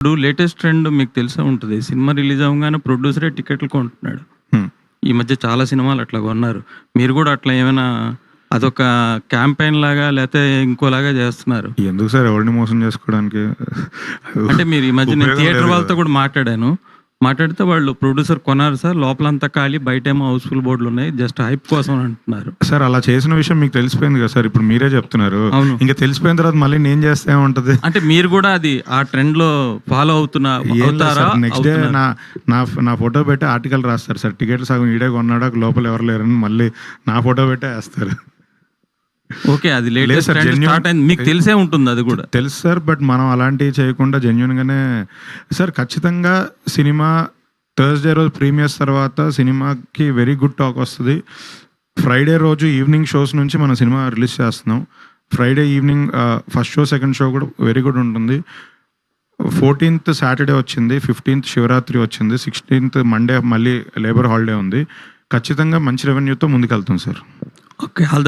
ఇప్పుడు latest trend మీకు తెలిసే ఉంటది. సినిమా రిలీజ్ అవ్వంగానే ప్రొడ్యూసరే టికెట్లు కొంటున్నాడు. హ్మ్. ఈ మధ్య చాలా సినిమాలు అట్లా కొన్నారు. మీరు గూడా అట్లా ఏమైనా అదొక క్యాంపెయిన్ లాగా లేతే ఇంకోలాగా చేస్తున్నారు. ఎందుకు సార్ ఎవరిని మోసం చేసుకోవడానికి? అంటే మీరు ఈ మధ్య నేను ఉపయోగం థియేటర్ లేదు వాళ్ళతో కదా. కూడా మాట్లాడాను. మాట్లాడితే వాళ్ళు ప్రొడ్యూసర్ కొన్నారు సార్. లోపలంతా ఖాళీ, బయటేమో హౌస్‌ఫుల్ బోర్డులున్నాయి. జస్ట్ హైప్ కోసం అని అంటున్నారు. సార్ అలా చేసిన విషయం మీకు తెలిసిపోయింది కదా సార్. ఇప్పుడు మీరే చెప్తున్నారు. అవును. ఇంకా తెలిసిపోయిన తర్వాత మళ్ళీ నేను చేస్తే ఏముంటది? అంటే మీరు కూడా అది ఆ ట్రెండ్‌లో ఫాలో అవుతారా? నెక్స్ట్ డే అవుతున్నారు. నా ఫోటో పెట్టి ఆర్టికల్ రాస్తారు సార్. టికెట్లు సగం ఈడే కొన్నాడు, లోపల ఎవరు లేరని మళ్ళీ నా ఫోటో పెట్టే వేస్తారు. ఓకే. అది లేదు లేటెస్ట్ సార్, ట్రెండ్ స్టార్ట్ అయింది. మీకు తెలిసే ఉంటుంది అది కూడా. తెలుసు సార్. బట్ మనం అలాంటివి చేయకుండా జెన్యున్గానే సార్ ఖచ్చితంగా సినిమా థర్స్డే రోజు ప్రీమియర్స్ తర్వాత సినిమాకి వెరీ గుడ్ టాక్ వస్తుంది. ఫ్రైడే రోజు ఈవినింగ్ షోస్ నుంచి మనం సినిమా రిలీజ్ చేస్తున్నాం. Friday evening first show, second show కూడా వెరీ గుడ్ ఉంటుంది. 14th సాటర్డే వచ్చింది, 15th శివరాత్రి వచ్చింది, 16th మండే మళ్ళీ లేబర్ హాలిడే ఉంది. ఖచ్చితంగా మంచి రెవెన్యూతో ముందుకెళ్తాం సార్. ఓకే. All the